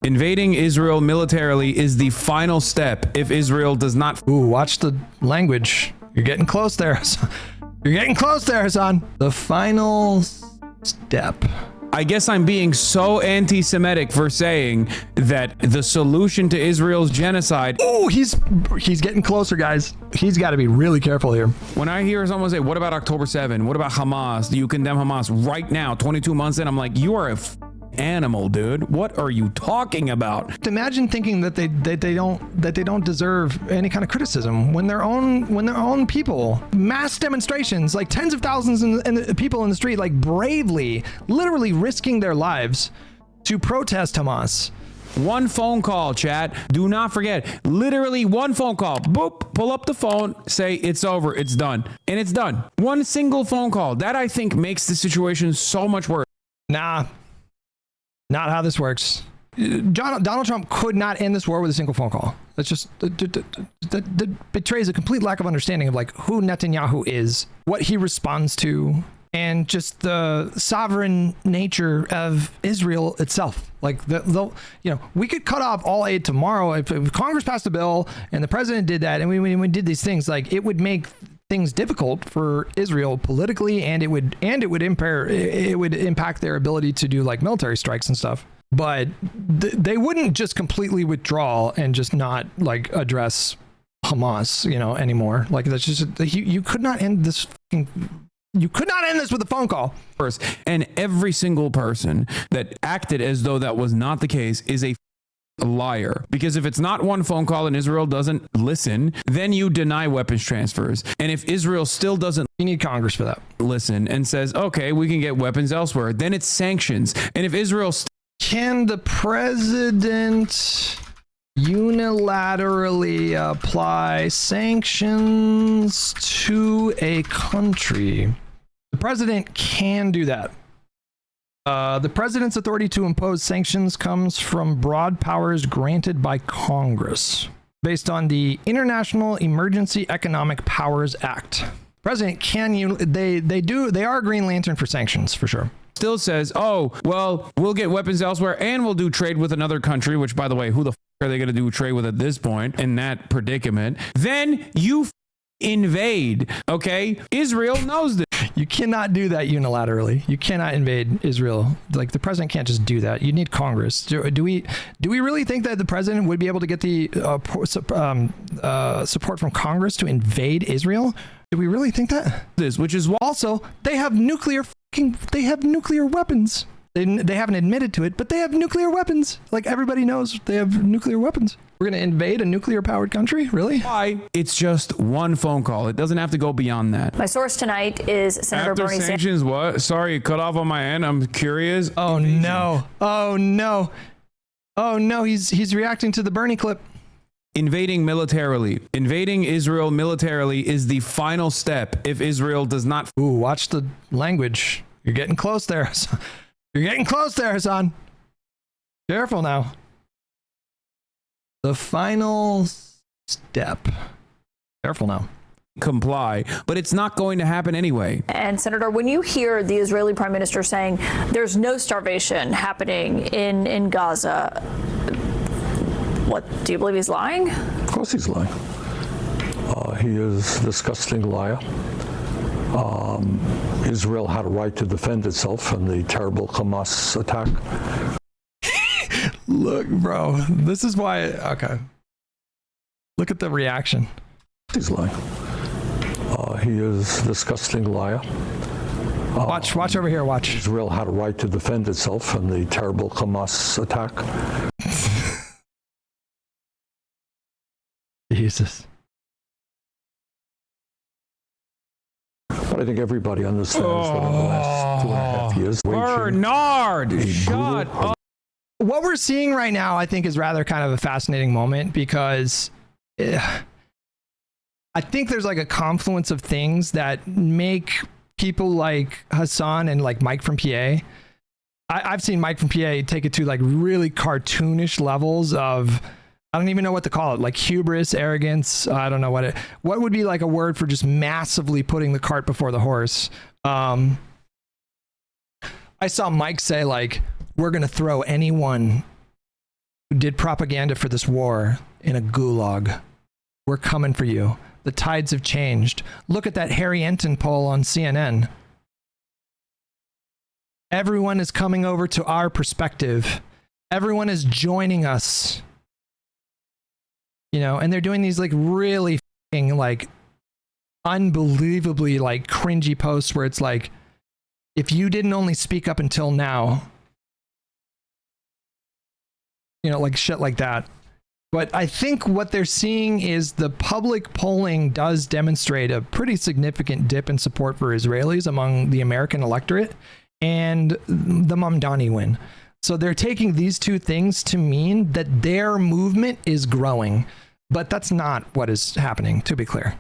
Invading Israel militarily is the final step if Israel does not. Ooh, watch the language. You're getting close there. You're getting close there, Hasan. The final step. I guess I'm being so anti-Semitic for saying that the solution to Israel's genocide. Oh, he's getting closer, guys. He's got to be really careful here. When I hear someone say, what about October 7? What about Hamas? Do you condemn Hamas right now, 22 months in? I'm like, you are a animal, dude. What are you talking about? Imagine thinking that they don't deserve any kind of criticism when their own people, mass demonstrations, like tens of thousands and people in the street, like bravely, literally risking their lives to protest Hamas. One phone call, chat. Do not forget, literally one phone call. Boop, pull up the phone, say it's over, it's done, and it's done. One single phone call. That, I think, makes the situation so much worse. Nah. Not how this works. Donald Trump could not end this war with a single phone call. That's just that betrays a complete lack of understanding of like who Netanyahu is, what he responds to, and just the sovereign nature of Israel itself. Like we could cut off all aid tomorrow if Congress passed a bill and the president did that, and we did these things. Like it would make things difficult for Israel politically, and it would impact their ability to do like military strikes and stuff. But they wouldn't just completely withdraw and just not like address Hamas, anymore. Like that's just you could not end this. You could not end this with a phone call. And every single person that acted as though that was not the case is a liar, because if it's not one phone call and Israel doesn't listen, then you deny weapons transfers. And if Israel still doesn't, you need Congress for that, listen and says, okay, we can get weapons elsewhere, then it's sanctions. And if Israel can the president unilaterally apply sanctions to a country? The president can do that. The president's authority to impose sanctions comes from broad powers granted by Congress based on the International Emergency Economic Powers Act. President can they are a green lantern for sanctions for sure. Still says, oh, well, we'll get weapons elsewhere and we'll do trade with another country, which, by the way, who the are they going to do trade with at this point in that predicament? Then you invade. Okay, Israel knows this. You cannot do that unilaterally. You cannot invade Israel. Like the president can't just do that. You need Congress. Do we really think that the president would be able to get the support from Congress to invade Israel? Do we really think that? Which is why also they have nuclear weapons. They haven't admitted to it, but they have nuclear weapons. Like everybody knows they have nuclear weapons. We're going to invade a nuclear-powered country? Really? Why? It's just one phone call. It doesn't have to go beyond that. My source tonight is Senator After Bernie sanctions, what? Sorry, cut off on my end. I'm curious. Oh, no. Oh, no. Oh, no. He's reacting to the Bernie clip. Invading Israel militarily is the final step if Israel does not. Ooh, watch the language. You're getting close there. You're getting close there, Hasan. Careful now. The final step. Careful now. Comply, but it's not going to happen anyway. And Senator, when you hear the Israeli Prime Minister saying there's no starvation happening in Gaza, what, do you believe he's lying? Of course he's lying. He is a disgusting liar. Israel had a right to defend itself from the terrible Hamas attack. Look, bro, this is why. Okay. Look at the reaction. He's lying. He is a disgusting liar. Watch over here. Watch. Israel had a right to defend itself from the terrible Hamas attack. Jesus. But I think everybody understands that in the last 2.5 years. Bernard, shut up. What we're seeing right now, I think, is rather kind of a fascinating moment because I think there's like a confluence of things that make people like Hasan and like Mike from PA. I've seen Mike from PA take it to like really cartoonish levels of, I don't even know what to call it, like hubris, arrogance. I don't know what would be like a word for just massively putting the cart before the horse. I saw Mike say like, we're going to throw anyone did propaganda for this war in a gulag. We're coming for you. The tides have changed. Look at that Harry Enton poll on CNN. Everyone is coming over to our perspective. Everyone is joining us. You know, and they're doing these like really fucking like unbelievably like cringy posts where it's like, if you didn't only speak up until now, you know, like shit like that. But I think what they're seeing is the public polling does demonstrate a pretty significant dip in support for Israelis among the American electorate and the Mamdani win. So they're taking these two things to mean that their movement is growing, but that's not what is happening, to be clear.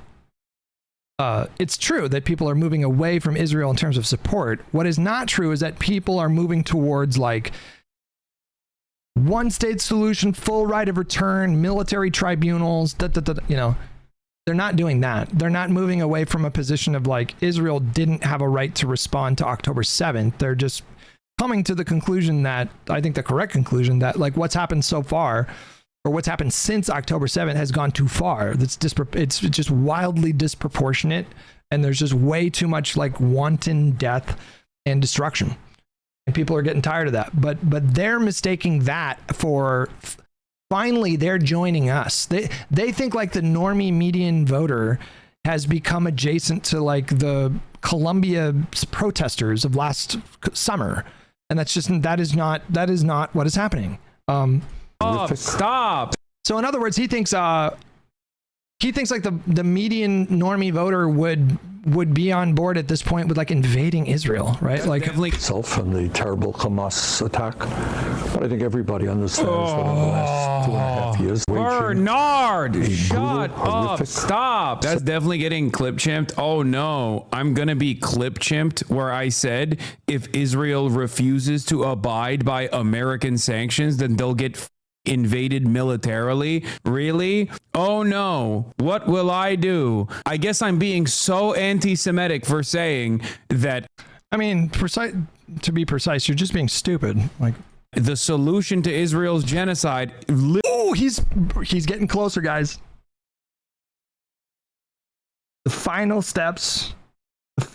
It's true that people are moving away from Israel in terms of support. What is not true is that people are moving towards like one state solution, full right of return, military tribunals, you know, they're not doing that. They're not moving away from a position of like Israel didn't have a right to respond to October 7th. They're just coming to the conclusion that, I think the correct conclusion, that like what's happened so far or what's happened since October 7th has gone too far. It's just wildly disproportionate, and there's just way too much like wanton death and destruction. And people are getting tired of that. But they're mistaking that for finally they're joining us. They think like the normie median voter has become adjacent to like the Columbia protesters of last summer. And that is not what is happening. Stop. So in other words, he thinks like the median normie voter would be on board at this point with like invading Israel, right? Like itself and the terrible Hamas attack. But I think everybody understands that in the last 2.5 years, Bernard, shut brutal, up. horrific, Stop. That's definitely getting clip chimped. Oh no, I'm going to be clip chimped where I said if Israel refuses to abide by American sanctions, then they'll get invaded militarily. Really? Oh no. What will I do? I guess I'm being so anti-Semitic for saying that. I mean, to be precise, you're just being stupid. Like the solution to Israel's genocide. Oh, he's getting closer, guys. The final steps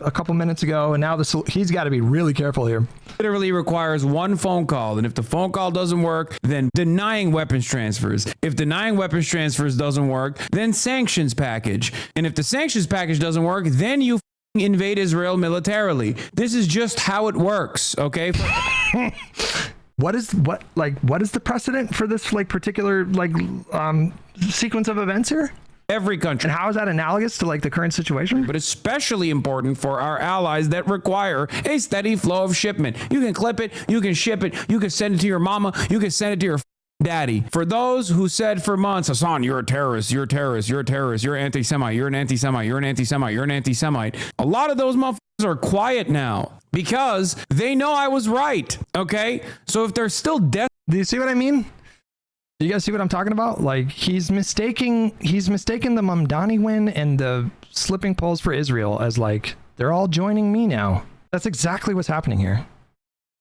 a couple minutes ago, and now he's got to be really careful here. Literally requires one phone call, and if the phone call doesn't work, then denying weapons transfers. If denying weapons transfers doesn't work, then sanctions package. And if the sanctions package doesn't work, then you invade Israel militarily. This is just how it works, okay? What is the precedent for this like particular like sequence of events here? Every country. And how is that analogous to like the current situation? But especially important for our allies that require a steady flow of shipment. You can clip it, you can ship it, you can send it to your mama, you can send it to your daddy. For those who said for months, Hasan, you're a terrorist, you're a terrorist, you're a terrorist, you're an anti-Semite, you're an anti-Semite, you're an anti-Semite, you're an anti-Semite. A lot of those motherfuckers are quiet now because they know I was right. Okay? So if they're still death. Do you see what I mean? Do you guys see what I'm talking about? Like he's mistaking the Mamdani win and the slipping polls for Israel as like they're all joining me now. That's exactly what's happening here.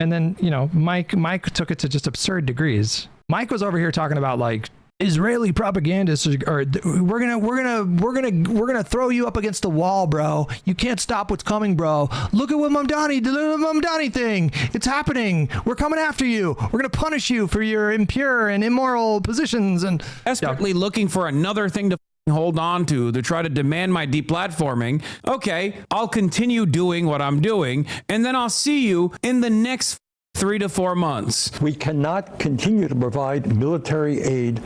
And then, you know, Mike took it to just absurd degrees. Mike was over here talking about like Israeli propagandists or we're gonna throw you up against the wall, bro. You can't stop what's coming, bro. Look at what Mamdani did, the Mamdani thing. It's happening. We're coming after you. We're gonna punish you for your impure and immoral positions and desperately looking for another thing to hold on to try to demand my deplatforming. Okay, I'll continue doing what I'm doing, and then I'll see you in the next 3 to 4 months. We cannot continue to provide military aid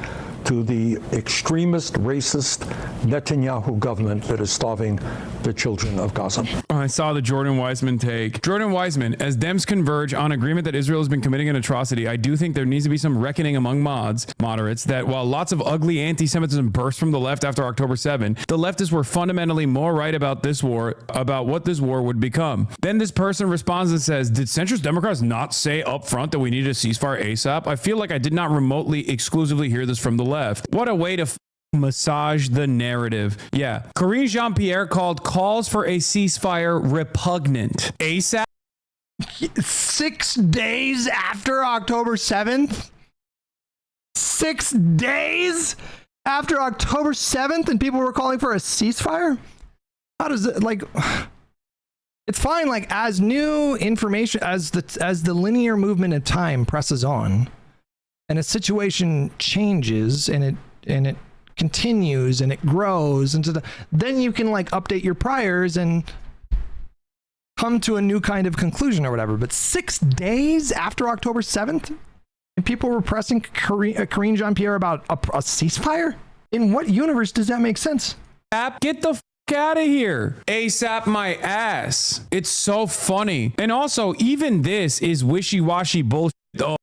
to the extremist, racist Netanyahu government that is starving the children of Gaza. I saw the Jordan Weissman take. Jordan Weissman, as Dems converge on agreement that Israel has been committing an atrocity, I do think there needs to be some reckoning among moderates, that while lots of ugly anti-Semitism burst from the left after October 7, the leftists were fundamentally more right about this war, about what this war would become. Then this person responds and says, did centrist Democrats not say up front that we needed a ceasefire ASAP? I feel like I did not remotely exclusively hear this from the left. What a way to massage the narrative. Yeah. Karine Jean-Pierre called calls for a ceasefire repugnant. ASAP? 6 days after October 7th? 6 days after October 7th and people were calling for a ceasefire? How does it, like, it's fine, like, as new information, as the linear movement of time presses on and a situation changes and it continues and it grows into then you can like update your priors and come to a new kind of conclusion or whatever. But 6 days after October 7th and people were pressing Karine Jean-Pierre about a ceasefire? In what universe does that make sense? Get the out of here. ASAP my ass. It's so funny. And also, even this is wishy-washy bullshit. Oh.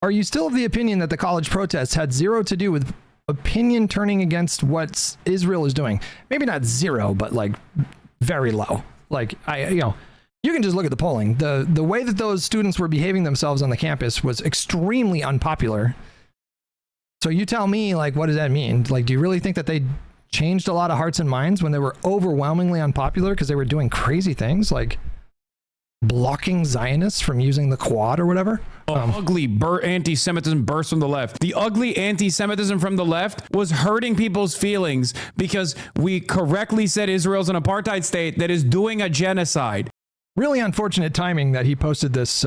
Are you still of the opinion that the college protests had zero to do with opinion turning against what Israel is doing? Maybe not zero, but like very low. Like you can just look at the polling. The way that those students were behaving themselves on the campus was extremely unpopular. So you tell me, like, what does that mean? Like, do you really think that they changed a lot of hearts and minds when they were overwhelmingly unpopular because they were doing crazy things like blocking Zionists from using the Quad or whatever? Ugly anti-Semitism burst from the left. The ugly anti-Semitism from the left was hurting people's feelings because we correctly said Israel's an apartheid state that is doing a genocide. Really unfortunate timing that he posted this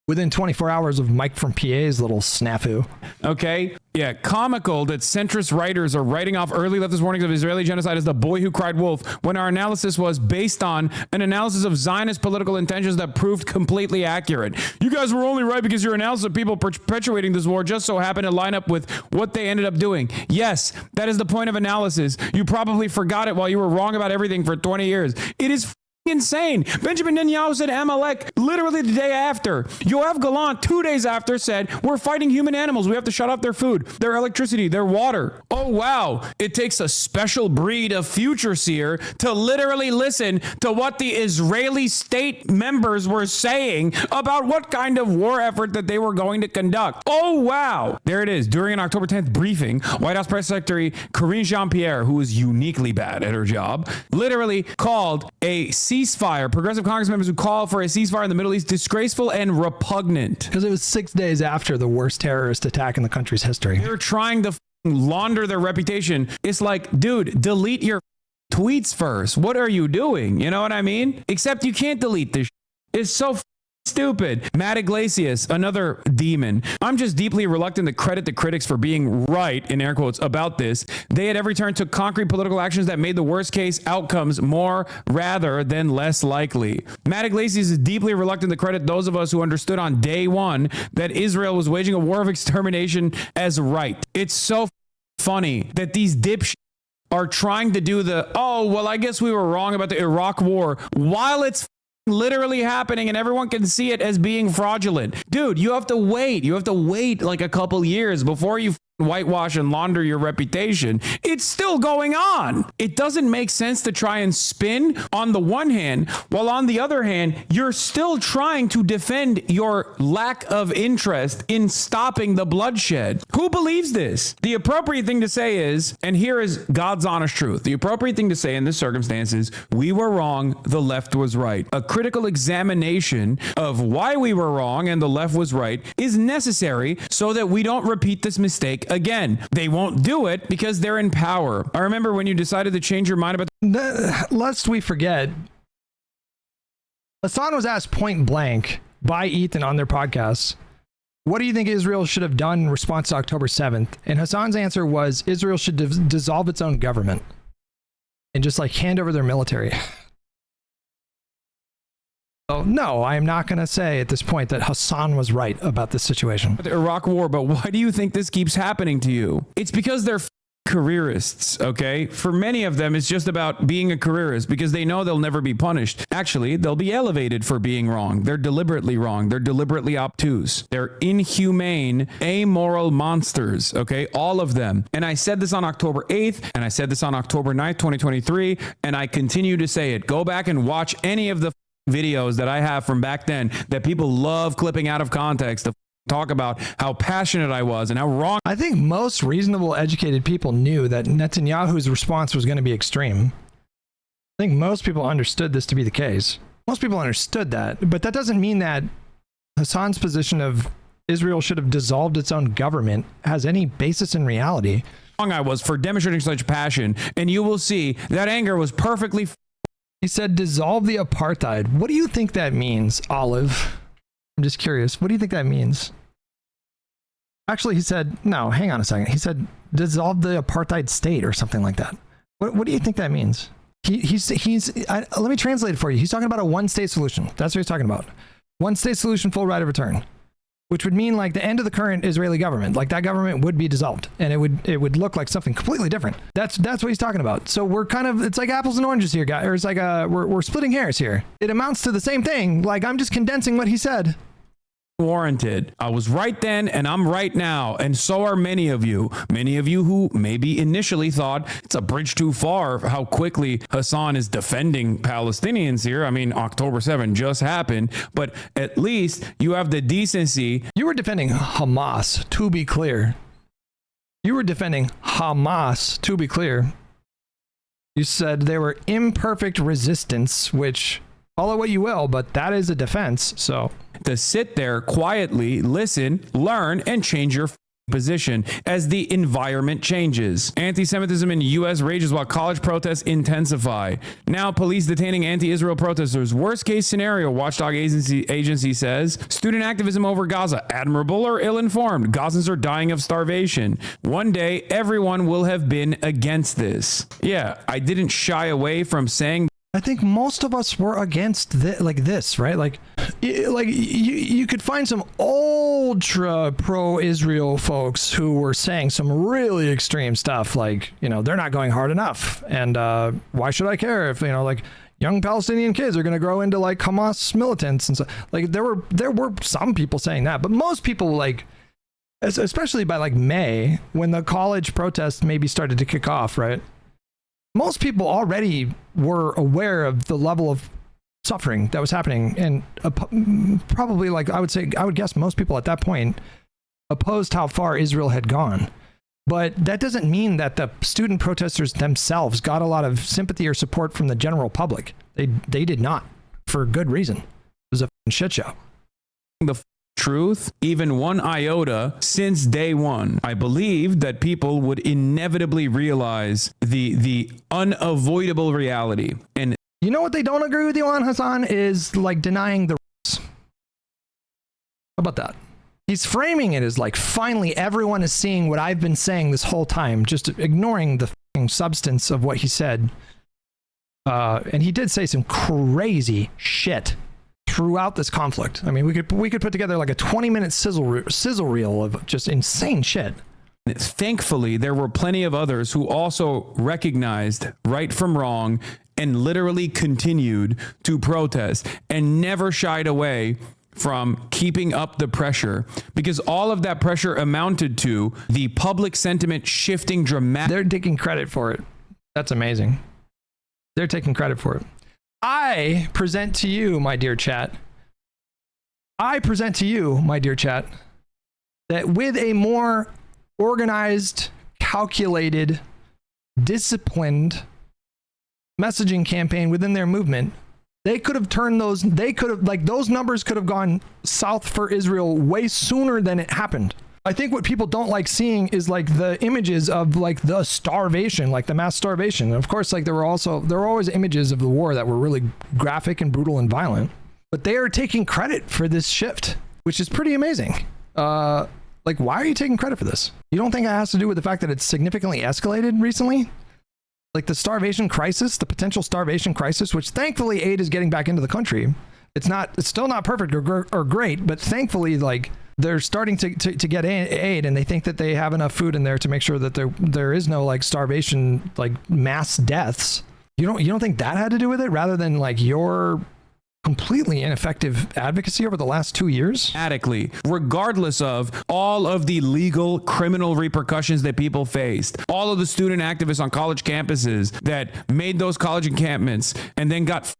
within 24 hours of Mike from PA's little snafu. Okay. Yeah. Comical that centrist writers are writing off early leftist warnings of Israeli genocide as the boy who cried wolf, when our analysis was based on an analysis of Zionist political intentions that proved completely accurate. You guys were only right because your analysis of people perpetuating this war just so happened to line up with what they ended up doing. Yes, that is the point of analysis. You probably forgot it while you were wrong about everything for 20 years. It is insane. Benjamin Netanyahu said Amalek literally the day after. Yoav Gallant 2 days after said, we're fighting human animals. We have to shut off their food, their electricity, their water. Oh, wow. It takes a special breed of future seer to literally listen to what the Israeli state members were saying about what kind of war effort that they were going to conduct. Oh, wow. There it is. During an October 10th briefing, White House Press Secretary Karine Jean-Pierre, who is uniquely bad at her job, literally called a ceasefire, progressive Congress members who call for a ceasefire in the Middle East, disgraceful and repugnant. Because it was 6 days after the worst terrorist attack in the country's history. They're trying to launder their reputation. It's like, dude, delete your tweets first. What are you doing? You know what I mean? Except you can't delete this. It's so stupid. Matt Iglesias, another demon. I'm just deeply reluctant to credit the critics for being right, in air quotes, about this. They at every turn took concrete political actions that made the worst case outcomes more rather than less likely. Matt Iglesias is deeply reluctant to credit those of us who understood on day one that Israel was waging a war of extermination as right. It's so funny that these dipshits are trying to do the, oh, well, I guess we were wrong about the Iraq war while it's literally happening and everyone can see it as being fraudulent. Dude, you have to wait. You have to wait like a couple years before you whitewash and launder your reputation. It's still going on. It doesn't make sense to try and spin on the one hand, while on the other hand, you're still trying to defend your lack of interest in stopping the bloodshed. Who believes this? The appropriate thing to say is, and here is God's honest truth, the appropriate thing to say in this circumstance is, we were wrong, the left was right. A critical examination of why we were wrong and the left was right is necessary so that we don't repeat this mistake again. They won't do it because they're in power. I remember when you decided to change your mind about lest we forget, Hasan was asked point blank by Ethan on their podcast, what do you think Israel should have done in response to October 7th? And Hasan's answer was Israel should dissolve its own government and just like hand over their military. So no, I am not going to say at this point that Hasan was right about this situation. the Iraq war, but why do you think this keeps happening to you? It's because they're careerists, okay? For many of them, it's just about being a careerist because they know they'll never be punished. Actually, they'll be elevated for being wrong. They're deliberately wrong. They're deliberately obtuse. They're inhumane, amoral monsters, okay? All of them. And I said this on October 8th, and I said this on October 9th, 2023, and I continue to say it. Go back and watch any of the videos that I have from back then that people love clipping out of context to talk about how passionate I was and how wrong. I think most reasonable, educated people knew that Netanyahu's response was going to be extreme. I think most people understood this to be the case. Most people understood that, but that doesn't mean that Hasan's position of Israel should have dissolved its own government has any basis in reality. I was for demonstrating such passion, and you will see that anger was perfectly. He said, dissolve the apartheid. What do you think that means, Olive? I'm just curious. What do you think that means? Actually, he said, no, hang on a second. He said, dissolve the apartheid state or something like that. What do you think that means? Let me translate it for you. He's talking about a one-state solution. That's what he's talking about. One-state solution, full right of return, which would mean like the end of the current Israeli government. Like that government would be dissolved, and it would look like something completely different. That's what he's talking about. So we're kind of, it's like apples and oranges here, guys. Or it's like we're splitting hairs here. It amounts to the same thing. Like I'm just condensing what he said. Warranted. I was right then and I'm right now, and so are many of you who maybe initially thought it's a bridge too far how quickly Hasan is defending Palestinians here. I mean, October 7 just happened, but at least you have the decency. You were defending Hamas, to be clear. You were defending Hamas, to be clear. You said they were imperfect resistance, which call it what you will, but that is a defense. So to sit there quietly, listen, learn, and change your position as the environment changes. Anti-Semitism in U.S. rages while college protests intensify. Now police detaining anti-Israel protesters. Worst case scenario, watchdog agency says. Student activism over Gaza. Admirable or ill-informed? Gazans are dying of starvation. One day, everyone will have been against this. Yeah, I didn't shy away from saying. I think most of us were against this, right? Like you could find some ultra pro-Israel folks who were saying some really extreme stuff, like, you know, they're not going hard enough, and why should I care if, you know, like young Palestinian kids are going to grow into like Hamas militants and so. Like there were some people saying that, but most people, like, especially by like May, when the college protests maybe started to kick off, right? Most people already were aware of the level of suffering that was happening, and probably, like, I would guess most people at that point opposed how far Israel had gone. But that doesn't mean that the student protesters themselves got a lot of sympathy or support from the general public. They did not, for good reason. It was a shit show. The truth, even one iota, since day one. I believe that people would inevitably realize the unavoidable reality. And you know what they don't agree with you on, Hasan, is like denying the race. How about that? He's framing it as like, finally everyone is seeing what I've been saying this whole time, just ignoring the substance of what he said. And he did say some crazy shit throughout this conflict. I mean, we could put together like a 20-minute sizzle reel of just insane shit. Thankfully, there were plenty of others who also recognized right from wrong and literally continued to protest and never shied away from keeping up the pressure, because all of that pressure amounted to the public sentiment shifting dramatically. They're taking credit for it. That's amazing. They're taking credit for it. I present to you, my dear chat, that with a more organized, calculated, disciplined messaging campaign within their movement, they could have turned those numbers could have gone south for Israel way sooner than it happened. I think what people don't like seeing is like the images of like the starvation, like the mass starvation. Of course, like there were always images of the war that were really graphic and brutal and violent, but they are taking credit for this shift, which is pretty amazing. Like, why are you taking credit for this? You don't think it has to do with the fact that it's significantly escalated recently? Like the starvation crisis, the potential starvation crisis, which thankfully aid is getting back into the country. It's still not perfect or great, but thankfully, like, they're starting to get aid, and they think that they have enough food in there to make sure that there is no like starvation, like mass deaths. You don't think that had to do with it, rather than like your completely ineffective advocacy over the last 2 years? Regardless of all of the legal criminal repercussions that people faced, all of the student activists on college campuses that made those college encampments and then got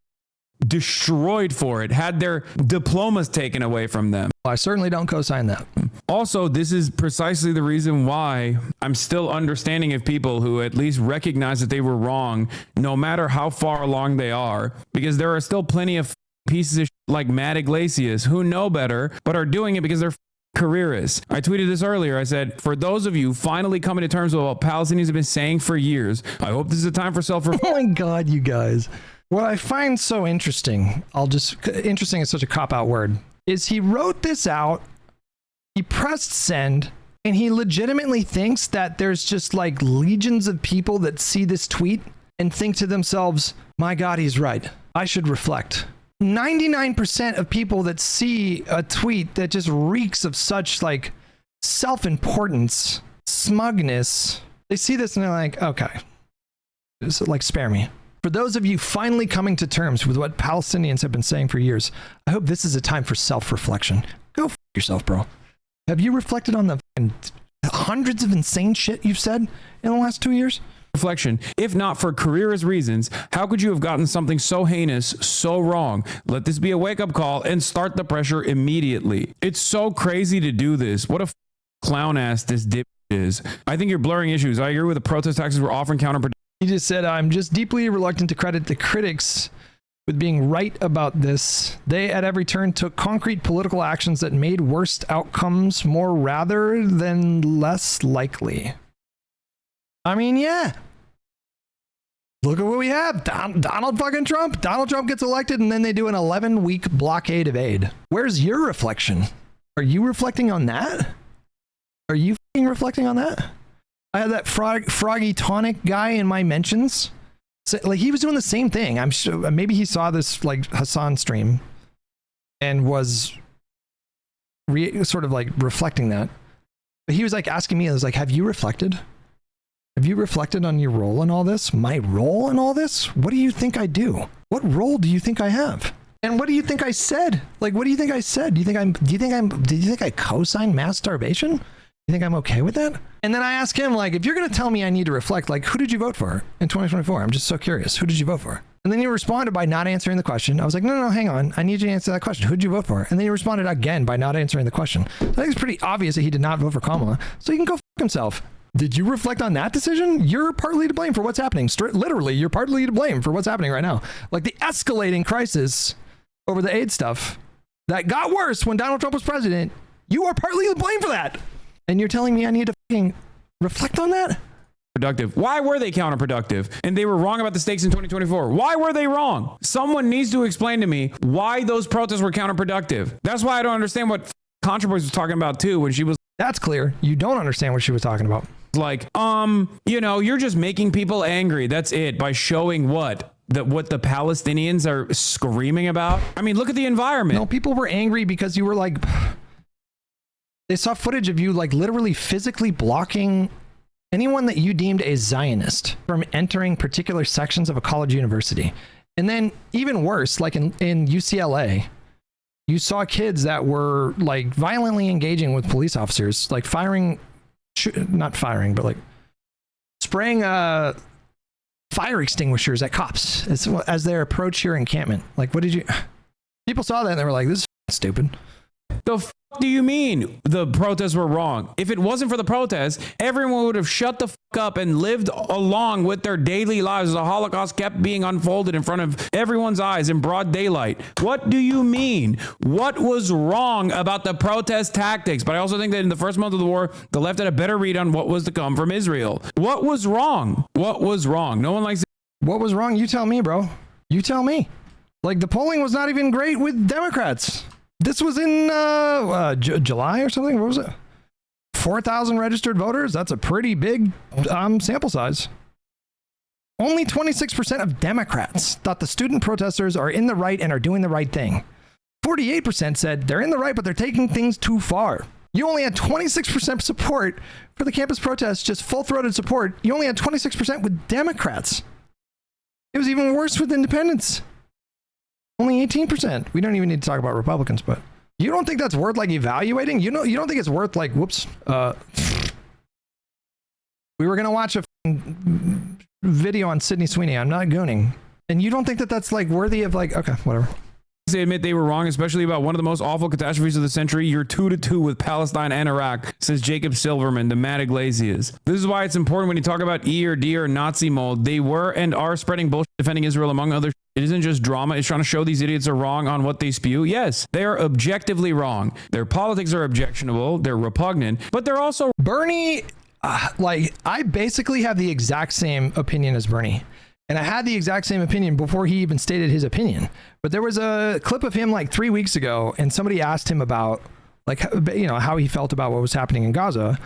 destroyed for it, had their diplomas taken away from them. I certainly don't co-sign that. Also, this is precisely the reason why I'm still understanding of people who at least recognize that they were wrong, no matter how far along they are, because there are still plenty of pieces of like Matt Iglesias who know better, but are doing it because they're careerists. I tweeted this earlier. I said, for those of you finally coming to terms with what Palestinians have been saying for years, I hope this is a time for self-reflection. Oh my God, you guys. What I find so interesting, interesting is such a cop-out word, is he wrote this out, he pressed send, and he legitimately thinks that there's just like legions of people that see this tweet and think to themselves, my God, he's right. I should reflect. 99% of people that see a tweet that just reeks of such like self-importance, smugness, they see this and they're like, okay, just like spare me. For those of you finally coming to terms with what Palestinians have been saying for years, I hope this is a time for self-reflection. Go f yourself, bro. Have you reflected on the hundreds of insane shit you've said in the last 2 years? Reflection. If not for careerist reasons, how could you have gotten something so heinous, so wrong? Let this be a wake-up call and start the pressure immediately. It's so crazy to do this. What a clown ass this dip is. I think you're blurring issues. I agree with the protest taxes were often counterproductive. He just said, I'm just deeply reluctant to credit the critics with being right about this. They at every turn took concrete political actions that made worst outcomes more rather than less likely. I mean, yeah. Look at what we have. Donald fucking Trump. Donald Trump gets elected and then they do an 11-week blockade of aid. Where's your reflection? Are you reflecting on that? Are you fucking reflecting on that? I had that Froggy Tonic guy in my mentions. So, like, he was doing the same thing. I'm sure maybe he saw this like Hasan stream and was sort of like reflecting that. But he was like asking me, I was like, have you reflected? Have you reflected on your role in all this? My role in all this? What do you think I do? What role do you think I have? And what do you think I said? Like, what do you think I said? Do you think I co-signed mass starvation? You think I'm okay with that? And then I ask him, like, if you're going to tell me I need to reflect, like, who did you vote for in 2024? I'm just so curious. Who did you vote for? And then he responded by not answering the question. I was like, no, hang on. I need you to answer that question. Who did you vote for? And then he responded again by not answering the question. So I think it's pretty obvious that he did not vote for Kamala. So he can go fuck himself. Did you reflect on that decision? You're partly to blame for what's happening. Literally, you're partly to blame for what's happening right now. Like the escalating crisis over the aid stuff that got worse when Donald Trump was president. You are partly to blame for that. And you're telling me I need to fucking reflect on that? Productive. Why were they counterproductive? And they were wrong about the stakes in 2024. Why were they wrong? Someone needs to explain to me why those protests were counterproductive. That's why I don't understand what Controvoice was talking about too when she was. That's clear. You don't understand what she was talking about. Like, you're just making people angry. That's it. By showing what the Palestinians are screaming about. I mean, look at the environment. No, people were angry because you were like, they saw footage of you like literally physically blocking anyone that you deemed a Zionist from entering particular sections of a college university. And then even worse, like in UCLA, you saw kids that were like violently engaging with police officers, like not firing, but like spraying fire extinguishers at cops as they approach your encampment. Like, what did you? People saw that and they were like, "This is stupid." The f do you mean the protests were wrong? If it wasn't for the protests, everyone would have shut the f up and lived along with their daily lives as the Holocaust kept being unfolded in front of everyone's eyes in broad daylight. What do you mean? What was wrong about the protest tactics? But I also think that in the first month of the war, the left had a better read on what was to come from Israel. What was wrong? What was wrong? No one likes it. What was wrong? You tell me, bro. You tell me. Like, the polling was not even great with Democrats. This was in July or something. What was it? 4,000 registered voters. That's a pretty big sample size. Only 26% of Democrats thought the student protesters are in the right and are doing the right thing. 48% said they're in the right, but they're taking things too far. You only had 26% support for the campus protests, just full-throated support. You only had 26% with Democrats. It was even worse with independents. Only 18%. We don't even need to talk about Republicans, but you don't think that's worth like evaluating? You don't think it's worth like, whoops. We were going to watch a video on Sydney Sweeney. I'm not gooning. And you don't think that that's like worthy of like, okay, whatever. they admit they were wrong, especially about one of the most awful catastrophes of the century. You're 2-2 with Palestine and Iraq, says Jacob Silverman to Matt Iglesias. This is why it's important when you talk about E or D or Nazi mold. They were and are spreading bullshit defending Israel, among other. It isn't just drama. It's trying to show these idiots are wrong on what they spew. Yes, they are objectively wrong. Their politics are objectionable. They're repugnant, but they're also Bernie, I basically have the exact same opinion as Bernie. And I had the exact same opinion before he even stated his opinion. But there was a clip of him like 3 weeks ago, and somebody asked him about how he felt about what was happening in Gaza.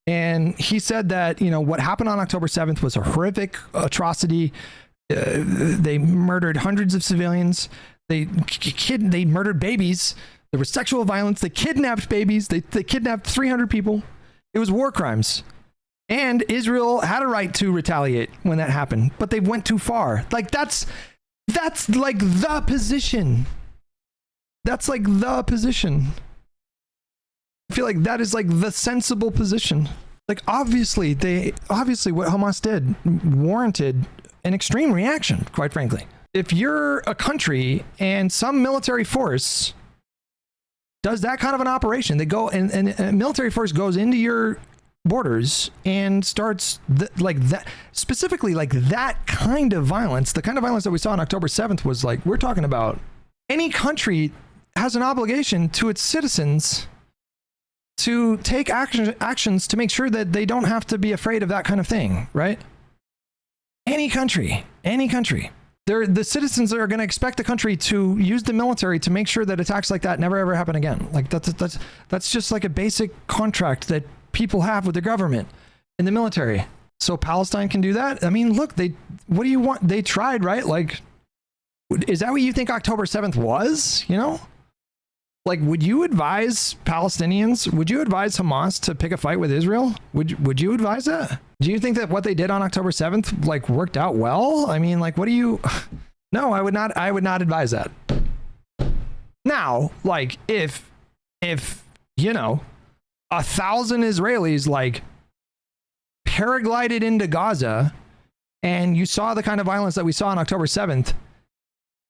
And he said that, what happened on October 7th was a horrific atrocity. They murdered hundreds of civilians. They murdered babies. There was sexual violence. They kidnapped babies. They kidnapped 300 people. It was war crimes. And Israel had a right to retaliate when that happened, but they went too far. Like that's like the position. That's like the position. I feel like that is like the sensible position. Like obviously what Hamas did warranted an extreme reaction, quite frankly. If you're a country and some military force does that kind of an operation, they go and a military force goes into your borders and starts specifically that kind of violence, the kind of violence that we saw on October 7th was like, we're talking about any country has an obligation to its citizens to take actions to make sure that they don't have to be afraid of that kind of thing, right? Any country, the citizens are going to expect the country to use the military to make sure that attacks like that never ever happen again. Like that's just like a basic contract that people have with the government and the military. So Palestine can do that. I mean, look, what do you want? They tried, right? Like, is that what you think October 7th was? Like, would you advise Palestinians? Would you advise Hamas to pick a fight with Israel? Would you advise that? Do you think that what they did on October 7th like worked out well? I mean, like, what do you? No, I would not advise that. Now, like, if 1,000 Israelis like paraglided into Gaza and you saw the kind of violence that we saw on October 7th,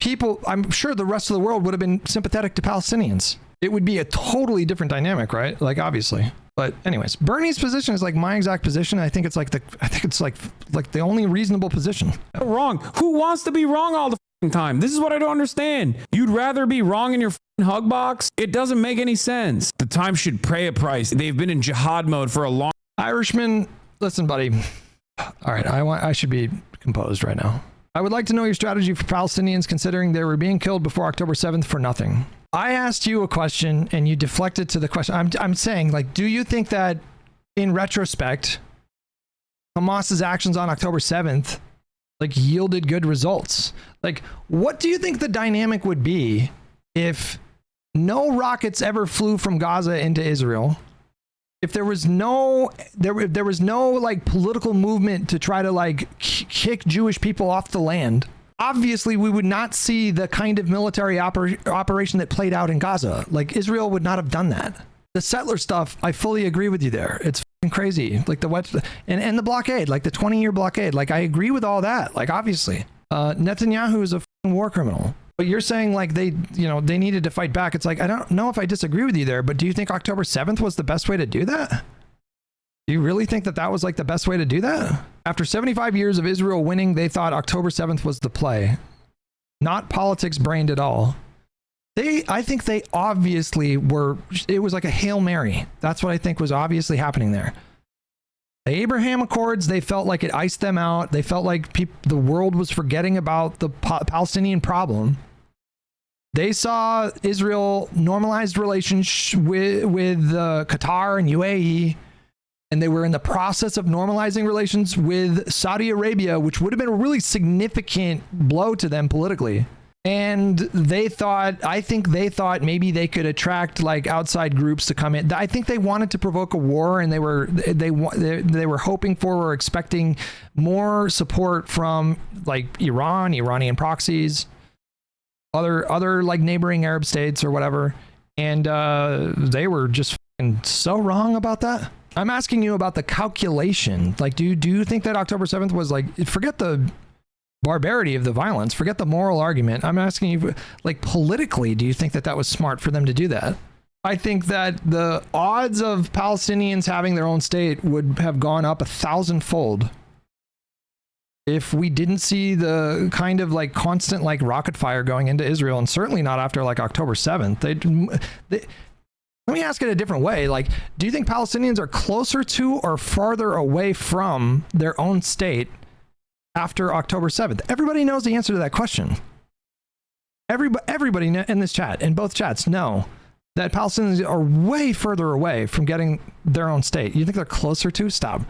people, I'm sure the rest of the world would have been sympathetic to Palestinians. It would be a totally different dynamic, right? Like, obviously. But anyways, Bernie's position is like my exact position. I think it's like the only reasonable position. wrong. Who wants to be wrong all the time? This is what I don't understand. You'd rather be wrong in your hug box? It doesn't make any sense. The time should pay a price. They've been in jihad mode for a long. Irishman, listen, buddy. All right, I should be composed right now. I would like to know your strategy for Palestinians considering they were being killed before October 7th for nothing. I asked you a question and you deflected to the question. I'm saying, like, do you think that in retrospect, Hamas's actions on October 7th like yielded good results? Like, what do you think the dynamic would be if no rockets ever flew from Gaza into Israel? If there was no like political movement to try to like kick Jewish people off the land, obviously we would not see the kind of military operation that played out in Gaza. Like, Israel would not have done that. The settler stuff, I fully agree with you there. It's crazy. Like and the blockade, like the 20-year blockade. Like, I agree with all that. Like, obviously, Netanyahu is a war criminal. But you're saying like they needed to fight back. It's like, I don't know if I disagree with you there, but do you think October 7th was the best way to do that? Do you really think that was like the best way to do that? After 75 years of Israel winning, they thought October 7th was the play. Not politics brained at all. I think they obviously were, it was like a Hail Mary. That's what I think was obviously happening there. The Abraham Accords, they felt like it iced them out. They felt like the world was forgetting about the Palestinian problem. They saw Israel normalized relations with Qatar and UAE, and they were in the process of normalizing relations with Saudi Arabia, which would have been a really significant blow to them politically. And I think they thought maybe they could attract like outside groups to come in. I think they wanted to provoke a war, and they were hoping for or expecting more support from like Iran, Iranian proxies, other like neighboring Arab states or whatever. And they were just so wrong about that. I'm asking you about the calculation. Like, do you think that October 7th was like, forget the barbarity of the violence. Forget the moral argument. I'm asking you, like, politically, do you think that that was smart for them to do that? I think that the odds of Palestinians having their own state would have gone up 1,000-fold if we didn't see the kind of like constant like rocket fire going into Israel, and certainly not after like October 7th. Let me ask it a different way. Like, do you think Palestinians are closer to or farther away from their own state after October 7th? Everybody knows the answer to that question. Everybody in this chat, in both chats, know that Palestinians are way further away from getting their own state. You think they're closer to? Stop.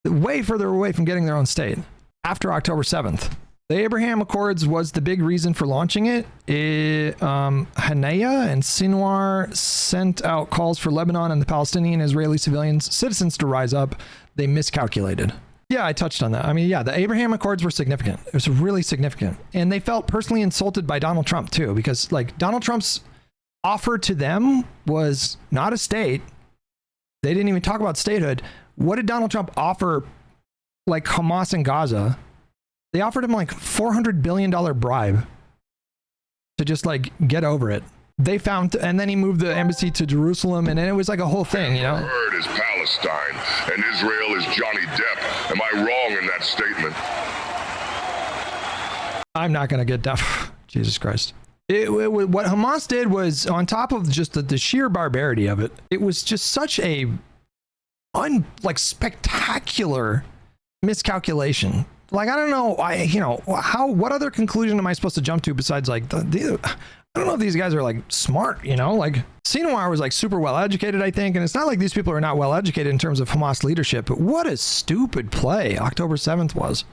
Way further away from getting their own state after October 7th. The Abraham Accords was the big reason for launching it. Hanaya and Sinwar sent out calls for Lebanon and the Palestinian Israeli citizens to rise up. They miscalculated. Yeah, I touched on that. I mean, yeah, the Abraham Accords were significant. It was really significant. And they felt personally insulted by Donald Trump too, because like Donald Trump's offer to them was not a state. They didn't even talk about statehood. What did Donald Trump offer like Hamas in Gaza? They offered him like $400 billion bribe to just like get over it. They found, and then he moved the embassy to Jerusalem, and then it was like a whole thing, you know? Word is Palestine, and Israel is Johnny Depp. Am I wrong in that statement? I'm not going to get deaf. Jesus Christ. What Hamas did was, on top of just the sheer barbarity of it, it was just such a spectacular miscalculation. Like, I don't know, what other conclusion am I supposed to jump to besides like I don't know if these guys are like smart, you know? Like Sinwar was like super well educated, I think, and it's not like these people are not well educated in terms of Hamas leadership, but what a stupid play October 7th was.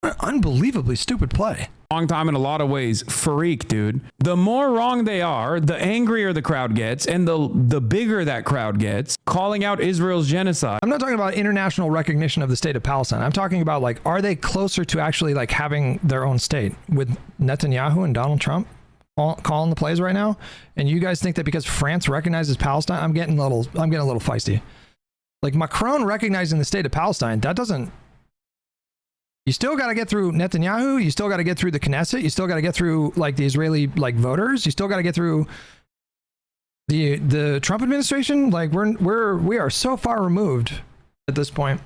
What an unbelievably stupid play. Long time in a lot of ways. Freak, dude. The more wrong they are, the angrier the crowd gets, and the bigger that crowd gets, calling out Israel's genocide. I'm not talking about international recognition of the state of Palestine. I'm talking about like, are they closer to actually like having their own state with Netanyahu and Donald Trump calling the plays right now? And you guys think that because France recognizes Palestine, I'm getting a little feisty. Like Macron recognizing the state of Palestine, that doesn't. You still got to get through Netanyahu. You still got to get through the Knesset. You still got to get through like the Israeli like voters. You still got to get through the Trump administration. Like we are so far removed at this point.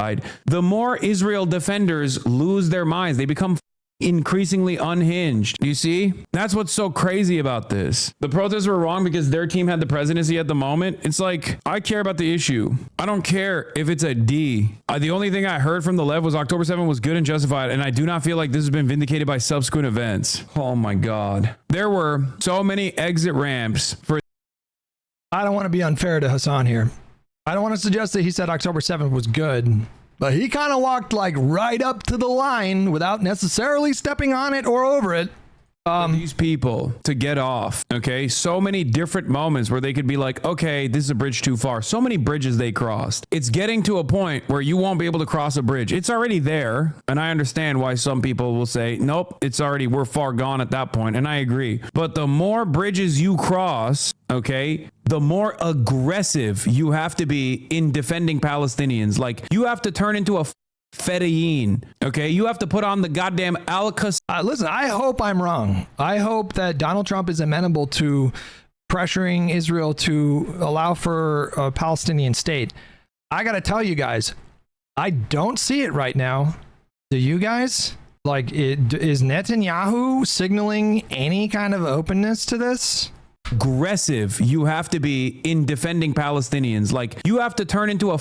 The more Israel defenders lose their minds, they become increasingly unhinged. You see? That's what's so crazy about this. The protests were wrong because their team had the presidency at the moment. It's like, I care about the issue. I don't care if it's a D. The only thing I heard from the left was October 7th was good and justified, and I do not feel like this has been vindicated by subsequent events. Oh my God. There were so many exit ramps for... I don't want to be unfair to Hasan here. I don't want to suggest that he said October 7th was good, but he kind of walked like right up to the line without necessarily stepping on it or over it. These people to get off, okay? So many different moments where they could be like, okay, this is a bridge too far. So many bridges they crossed. It's getting to a point where you won't be able to cross a bridge. It's already there. And I understand why some people will say, nope, we're far gone at that point. And I agree. But the more bridges you cross, okay, the more aggressive you have to be in defending Palestinians. Like, you have to turn into a Fedayeen, okay? You have to put on the goddamn Al-Qassam. Listen, I hope I'm wrong. I hope that Donald Trump is amenable to pressuring Israel to allow for a Palestinian state. I got to tell you guys, I don't see it right now. Do you guys? Like, is Netanyahu signaling any kind of openness to this? Aggressive you have to be in defending Palestinians. Like, you have to turn into a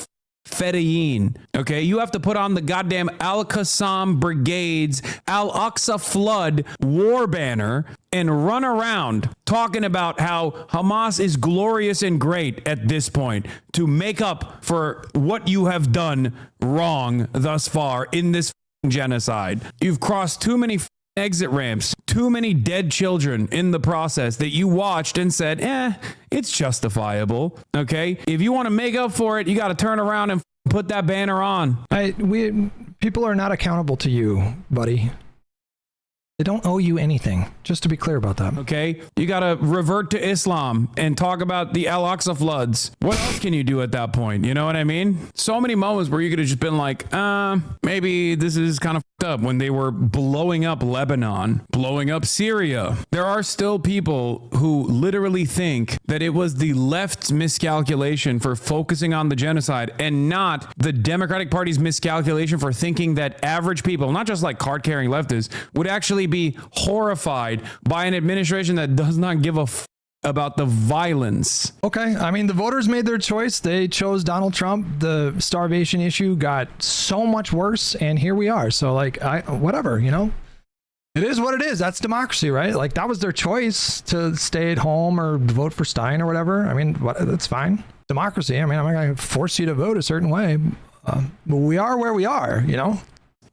Fedayeen, okay? You have to put on the goddamn Al-Qassam Brigades, Al-Aqsa Flood war banner and run around talking about how Hamas is glorious and great at this point to make up for what you have done wrong thus far in this genocide. You've crossed too many exit ramps, too many dead children in the process that you watched and said, it's justifiable. Okay. If you want to make up for it, you got to turn around and put that banner on. People are not accountable to you, buddy. They don't owe you anything, just to be clear about that. Okay. You got to revert to Islam and talk about the Al-Aqsa floods. What else can you do at that point? You know what I mean? So many moments where you could have just been like, maybe this is kind of up when they were blowing up Lebanon, blowing up Syria. There are still people who literally think that it was the left's miscalculation for focusing on the genocide and not the Democratic Party's miscalculation for thinking that average people, not just like card-carrying leftists, would actually be horrified by an administration that does not give a about the violence. Okay. I mean, the voters made their choice. They chose Donald Trump. The starvation issue got so much worse, and here we are. So, like, whatever, you know? It is what it is. That's democracy, right? Like, that was their choice to stay at home or vote for Stein or whatever. I mean, that's fine. Democracy. I mean, I'm not going to force you to vote a certain way. But we are where we are, you know?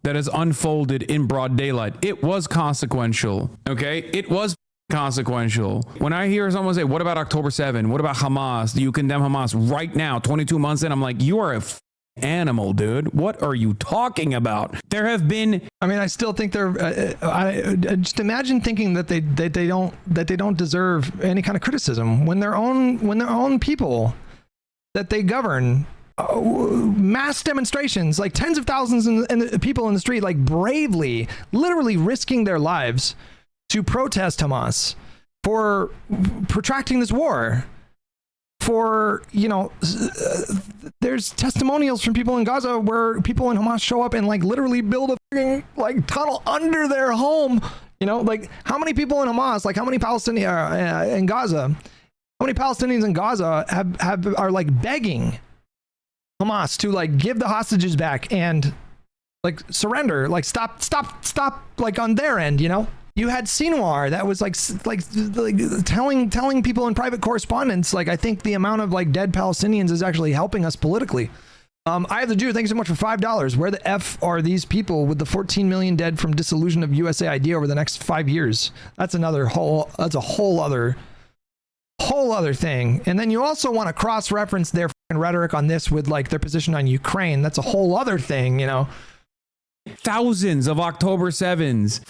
That has unfolded in broad daylight. It was consequential, okay? It was consequential. When I hear someone say, what about October 7? What about Hamas? Do you condemn Hamas right now, 22 months in? I'm like, you are a animal, dude. What are you talking about? There have been... I mean, I still think they're... just imagine thinking that they don't deserve any kind of criticism when their own people that they govern... mass demonstrations, like tens of thousands of people in the street, like bravely, literally risking their lives to protest Hamas for protracting this war. For, you know, there's testimonials from people in Gaza where people in Hamas show up and like literally build a freaking like tunnel under their home. You know, like how many people in Hamas, like how many Palestinians in Gaza, how many Palestinians in Gaza are like begging Hamas to like give the hostages back and like surrender, like stop, like on their end, you know? You had Sinwar that was like telling people in private correspondence, like, I think the amount of like dead Palestinians is actually helping us politically. I have the Jew. Thank you so much for $5. Where the F are these people with the 14 million dead from dissolution of USAID over the next 5 years? That's a whole other thing. And then you also want to cross-reference their rhetoric on this with like their position on Ukraine. That's a whole other thing, you know. Thousands of October 7s.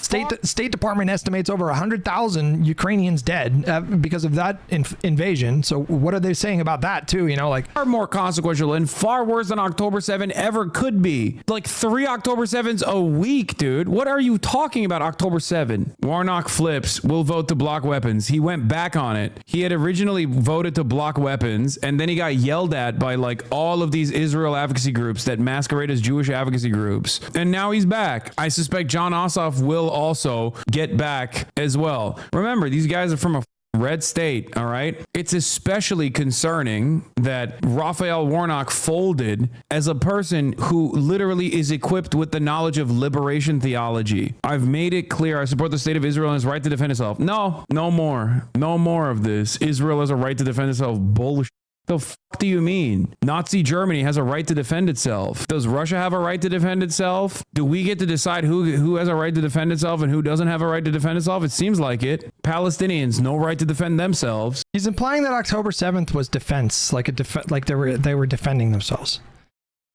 State Department estimates over 100,000 Ukrainians dead because of that invasion. So what are they saying about that too? You know, like far more consequential and far worse than October 7 ever could be. Like 3 October 7s a week, dude. What are you talking about? October 7. Warnock flips. Will vote to block weapons. He went back on it. He had originally voted to block weapons, and then he got yelled at by like all of these Israel advocacy groups that masquerade as Jewish advocacy groups. And now he's back. I suspect John Ossoff will also get back as well. Remember, these guys are from a red state, all right? It's especially concerning that Raphael Warnock folded as a person who literally is equipped with the knowledge of liberation theology. I've made it clear I support the state of Israel and its right to defend itself. No more of this. Israel has a right to defend itself. Bullshit. The fuck do you mean? Nazi Germany has a right to defend itself. Does Russia have a right to defend itself? Do we get to decide who has a right to defend itself and who doesn't have a right to defend itself? It seems like it. Palestinians, no right to defend themselves. He's implying that October 7th was defense, like like they were defending themselves.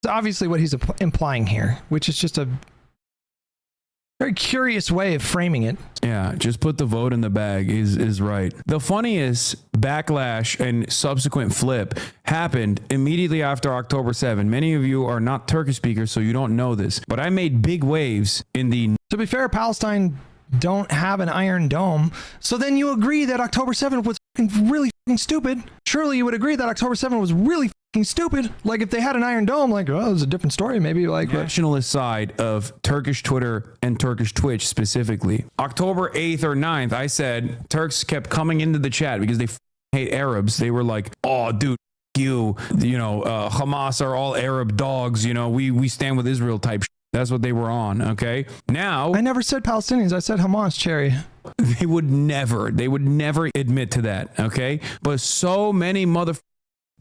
It's obviously what he's implying here, which is just a very curious way of framing it. Yeah, just put the vote in the bag is right. The funniest backlash and subsequent flip happened immediately after October 7. Many of you are not Turkish speakers, so you don't know this, but I made big waves in the... To be fair, Palestine don't have an Iron Dome, so then you agree that October 7th was really stupid. Surely you would agree that October 7th was really stupid. Like if they had an Iron Dome, like, oh, it was a different story, maybe. Like nationalist side of Turkish Twitter and Turkish Twitch specifically. October 8th or 9th, I said Turks kept coming into the chat because they hate Arabs. They were like, oh, dude, you know, Hamas are all Arab dogs. You know, we stand with Israel type. That's what they were on. Okay. Now I never said Palestinians. I said Hamas, Cherry. They would never admit to that. Okay. But so many motherfuckers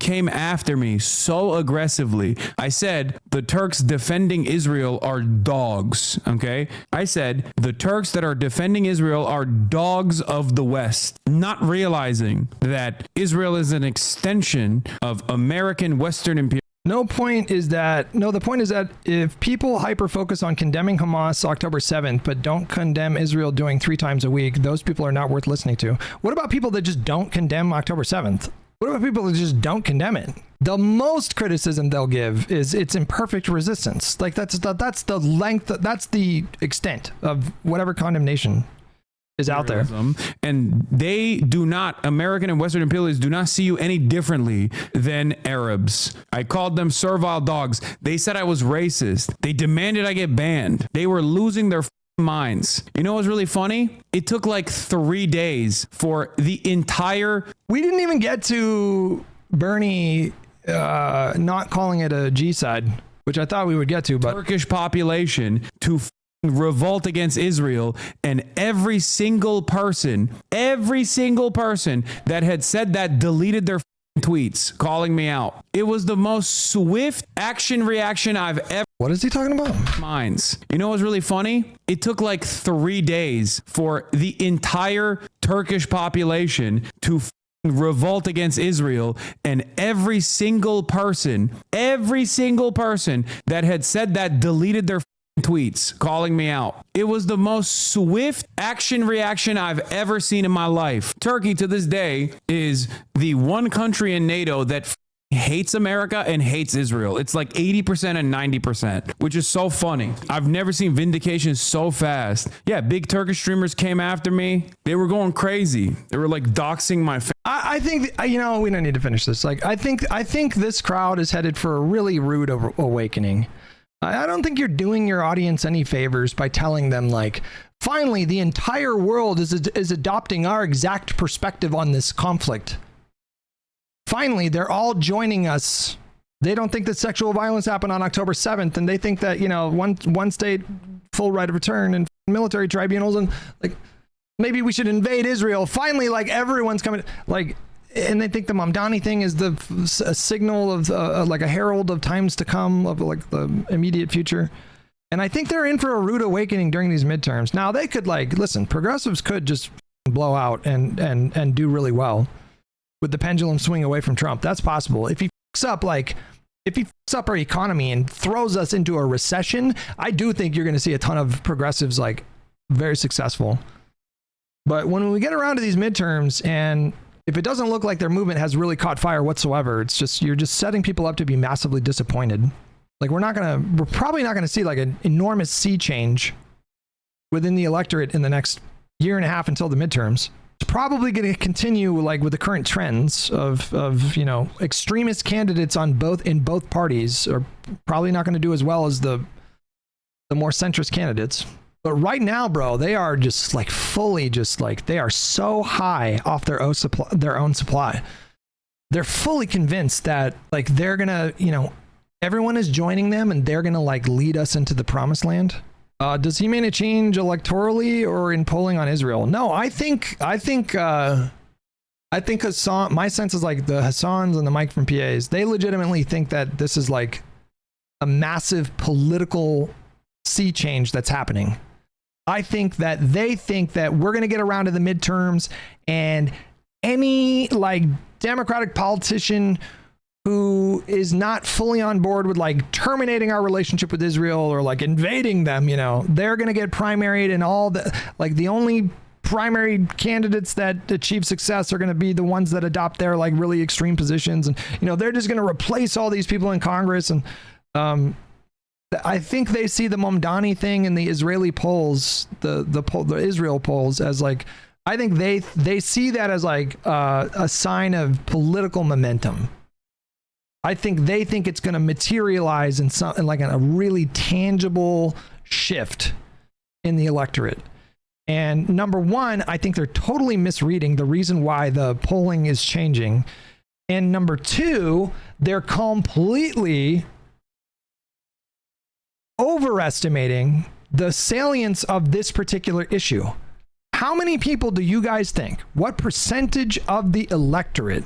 came after me so aggressively. I said the Turks defending Israel are dogs. Okay. I said the Turks that are defending Israel are dogs of the West, not realizing that Israel is an extension of American Western imperialism. The point is that if people hyper focus on condemning Hamas October 7th, but don't condemn Israel doing 3 times a week, those people are not worth listening to. What about people that just don't condemn October 7th? What about people who just don't condemn it? The most criticism they'll give is its imperfect resistance. Like that's the length, that's the extent of whatever condemnation is out there. And they do not, American and Western imperialists do not see you any differently than Arabs. I called them servile dogs. They said I was racist. They demanded I get banned. They were losing their minds. You know what's really funny? It took like 3 days for the entire... We didn't even get to Bernie not calling it a G-side, which I thought we would get to, but... Turkish population to revolt against Israel, and every single person that had said that deleted their tweets calling me out. It was the most swift action reaction I've ever... What is he talking about? Minds. You know what's really funny? It took like 3 days for the entire Turkish population to revolt against Israel, and every single person that had said that deleted their tweets calling me out. It was the most swift action reaction I've ever seen in my life. Turkey to this day is the one country in NATO that hates America and hates Israel. It's like 80% and 90%, which is so funny. I've never seen vindication so fast. Yeah, big Turkish streamers came after me. They were going crazy. They were like doxing my family. I think, you know, we don't need to finish this. Like, I think this crowd is headed for a really rude awakening. I don't think you're doing your audience any favors by telling them, like, finally, the entire world is adopting our exact perspective on this conflict. Finally, they're all joining us. They don't think that sexual violence happened on October 7th, and they think that, you know, one state, full right of return, and military tribunals, and, like, maybe we should invade Israel. Finally, like, everyone's coming, like... And they think the Mamdani thing is a signal of like a herald of times to come, of like the immediate future. And I think they're in for a rude awakening during these midterms. Now they could, like, listen, progressives could just blow out and do really well with the pendulum swing away from Trump. That's possible. If he fucks up our economy and throws us into a recession, I do think you're going to see a ton of progressives, like, very successful. But when we get around to these midterms, and if it doesn't look like their movement has really caught fire whatsoever, it's just, you're just setting people up to be massively disappointed. Like, we're probably not gonna see like an enormous sea change within the electorate in the next year and a half until the midterms. It's probably going to continue like with the current trends of you know, extremist candidates in both parties are probably not going to do as well as the more centrist candidates. But right now, bro, they are just like fully just like, they are so high off their own supply. They're fully convinced that, like, they're going to, you know, everyone is joining them and they're going to, like, lead us into the promised land. Does he mean a change electorally or in polling on Israel? No, I think Hassan, my sense is like the Hassans and the Mike from PAs, they legitimately think that this is like a massive political sea change that's happening. I think that they think that we're going to get around to the midterms, and any like Democratic politician who is not fully on board with like terminating our relationship with Israel or like invading them, you know, they're going to get primaried, and all the, like, the only primary candidates that achieve success are going to be the ones that adopt their like really extreme positions. And, you know, they're just going to replace all these people in Congress. And, I think they see the Mamdani thing in the Israeli polls, the Israel polls, as like, I think they see that as like a sign of political momentum. I think they think it's going to materialize in something like a really tangible shift in the electorate. And number one, I think they're totally misreading the reason why the polling is changing. And number two, they're completely overestimating the salience of this particular issue. How many people do you guys think, what percentage of the electorate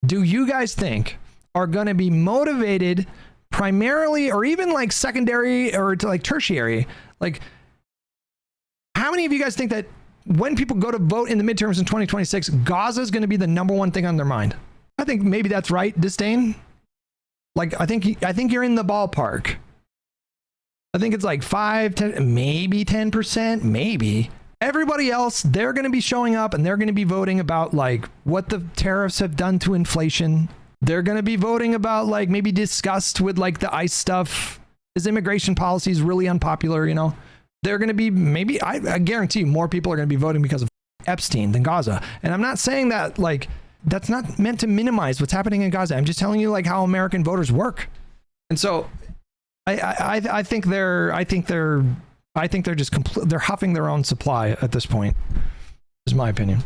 do you guys think are going to be motivated primarily, or even like secondary or to like tertiary? Like, how many of you guys think that when people go to vote in the midterms in 2026, Gaza is going to be the number one thing on their mind? I think maybe that's right, Disdain. Like, I think you're in the ballpark. I think it's like 5, 10, maybe 10%, maybe. Everybody else, they're going to be showing up and they're going to be voting about like what the tariffs have done to inflation. They're going to be voting about like maybe disgust with like the ICE stuff. Is immigration policies really unpopular? You know, they're going to be maybe, I guarantee you more people are going to be voting because of Epstein than Gaza. And I'm not saying that like, that's not meant to minimize what's happening in Gaza. I'm just telling you like how American voters work. And so I think they're just they're huffing their own supply at this point, is my opinion.